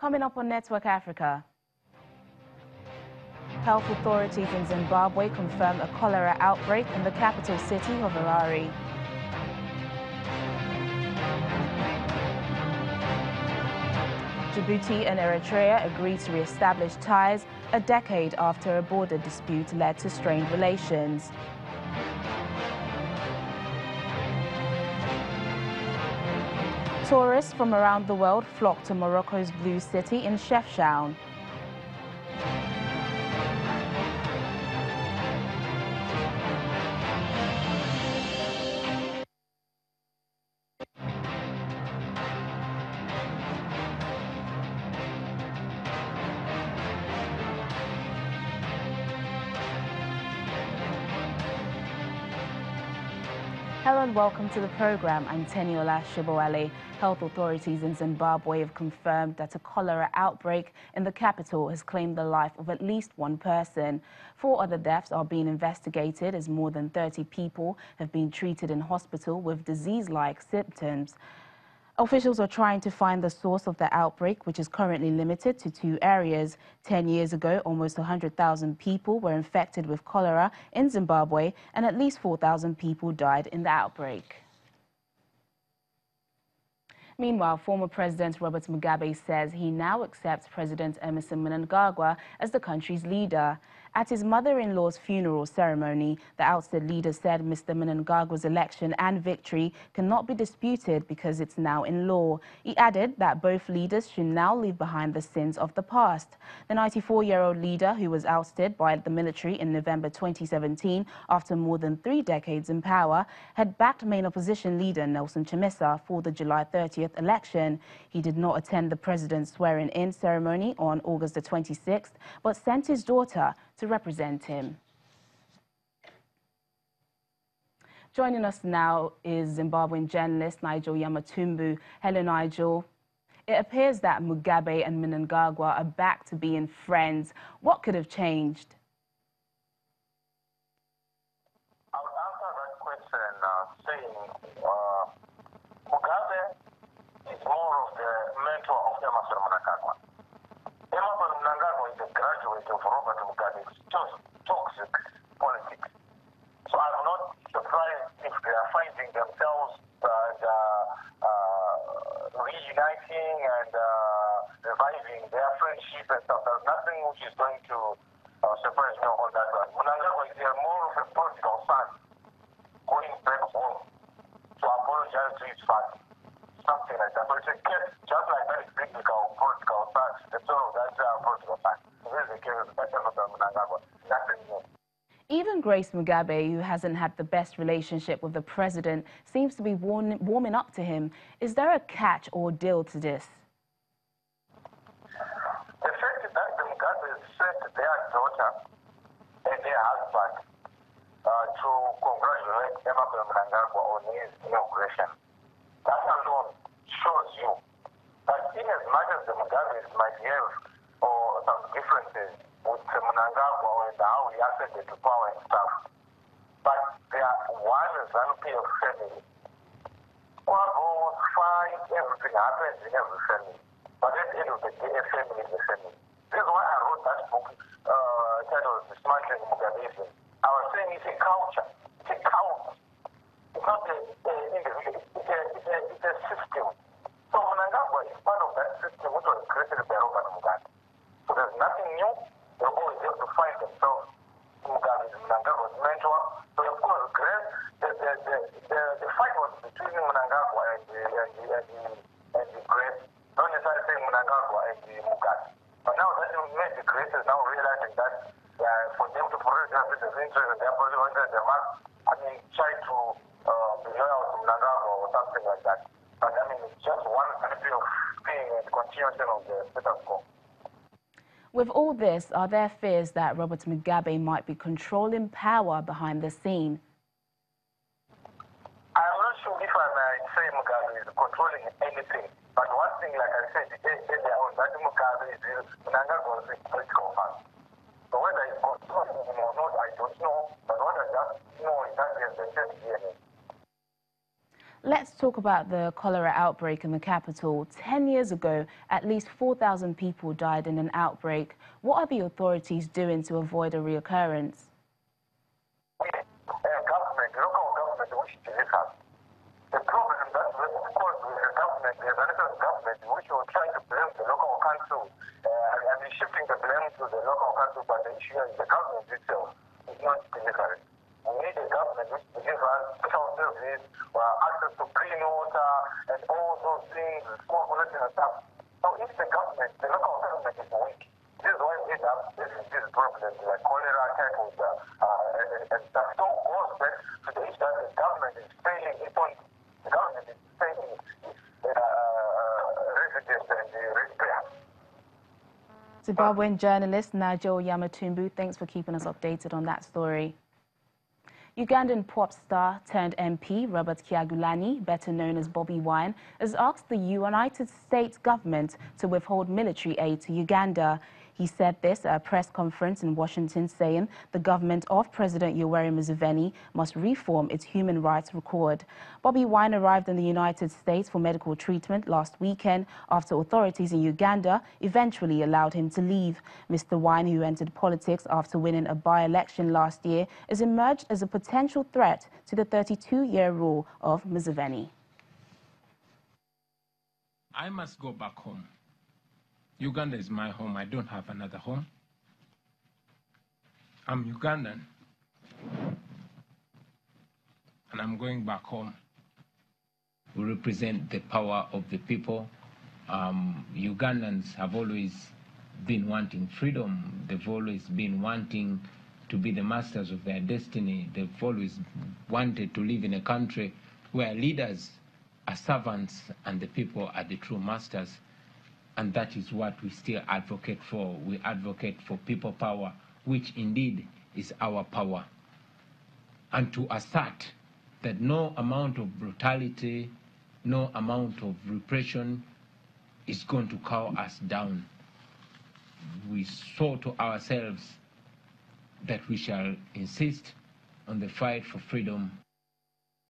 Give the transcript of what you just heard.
Coming up on Network Africa, health authorities in Zimbabwe confirm a cholera outbreak in the capital city of Harare. Djibouti and Eritrea agreed to re-establish ties a decade after a border dispute led to strained relations. Tourists from around the world flock to Morocco's blue city in Chefchaouen. Hello and welcome to the program. I'm Teniola Shibowale. Health authorities in Zimbabwe have confirmed that a cholera outbreak in the capital has claimed the life of at least one person. 4 other deaths are being investigated as more than 30 people have been treated in hospital with disease-like symptoms. Officials are trying to find the source of the outbreak, which is currently limited to 2 areas. 10 years ago, almost 100,000 people were infected with cholera in Zimbabwe, and at least 4,000 people died in the outbreak. Meanwhile, former President Robert Mugabe says he now accepts President Emmerson Mnangagwa as the country's leader. At his mother-in-law's funeral ceremony, the ousted leader said Mr. Mnangagwa's election and victory cannot be disputed because it's now in law. He added that both leaders should now leave behind the sins of the past. The 94-year-old leader, who was ousted by the military in November 2017 after more than 3 decades in power, had backed main opposition leader Nelson Chamisa for the July 30th election. He did not attend the president's swearing-in ceremony on August the 26th, but sent his daughter to represent him. Joining us now is Zimbabwean journalist Nigel Yamatumbu. Hello, Nigel. It appears that Mugabe and Mnangagwa are back to being friends. What could have changed? I would answer that question saying Mugabe is more of the mentor of Emmerson Mnangagwa. Emmerson Mnangagwa is a graduate of Robert Mugabe's toxic politics. So I'm not surprised if they are finding themselves reuniting and reviving their friendship and stuff. There's nothing which is going to surprise me on that one. Mnangagwa is more of a political son going back home to apologize to his father. Something like that. So it's a case, just like that biblical political son, the sort of that political son. This is the case of Mnangagwa. Nothing new. Even Grace Mugabe, who hasn't had the best relationship with the president, seems to be warming up to him. Is there a catch or deal to this? The fact that the Mugabe sent their daughter and their husband to congratulate Emmerson Mnangagwa on his inauguration, that alone shows you that in as much as the Mugabes might have some differences with Mnangagwa and how he ascended to power and stuff, but they are one Zanu-PF family. Quarrels, fights, everything happens in every family. But at the end of the day, a family is a family. This is why I wrote that book titled Dismantling Mugabeism. I was saying it's a culture, it's a cult. It's not an individual, it's a system. So Mnangagwa is part of that system which was created by Robert Mugabe. So there's nothing new. They always have to find themselves. Mugabe is Mnangagwa's mentor. So of course, the fight was between Mnangagwa and the Grace. Not necessarily saying Mnangagwa and the Mugabe. But now that made the Grace is now realizing that for them to protect their business interests and their political interests, they must, try to be loyal to Mnangagwa or something like that. But it's just one country of thing and continuation of the status quo. With all this, are there fears that Robert Mugabe might be controlling power behind the scene? I'm not sure if I might say Mugabe is controlling anything. But one thing, like I said, that Mugabe is Mnangagwa is a political fan. So whether he's controlling him or not, I don't know. But what I just know is that he has been sent here. Let's talk about the cholera outbreak in the capital. 10 years ago, at least 4,000 people died in an outbreak. What are the authorities doing to avoid a reoccurrence? Government, local government, which is the problem that, of course, with the government, the national government, which will try to blame the local council, and shifting the blame to the local council, but the issue is the government itself is not delivering. We need a government which delivers social services, access to clean water, and all those things, school pollution and stuff. So if the government, the local government is weak, this is why we have this problem like cholera, typhoid, and stuff. So goes back to the issue that the government is failing upon the government is failing residents and the ratepayers. Zimbabwean journalist Nigel Yamatumbu, thanks for keeping us updated on that story. Ugandan pop star turned MP Robert Kyagulanyi, better known as Bobi Wine, has asked the United States government to withhold military aid to Uganda. He said this at a press conference in Washington, saying the government of President Yoweri Museveni must reform its human rights record. Bobi Wine arrived in the United States for medical treatment last weekend after authorities in Uganda eventually allowed him to leave. Mr. Wine, who entered politics after winning a by-election last year, has emerged as a potential threat to the 32-year rule of Museveni. I must go back home. Uganda is my home. I don't have another home. I'm Ugandan. And I'm going back home. We represent the power of the people. Ugandans have always been wanting freedom. They've always been wanting to be the masters of their destiny. They've always wanted to live in a country where leaders are servants and the people are the true masters. And that is what we still advocate for. We advocate for people power, which indeed is our power. And to assert that no amount of brutality, no amount of repression is going to cow us down. We saw to ourselves that we shall insist on the fight for freedom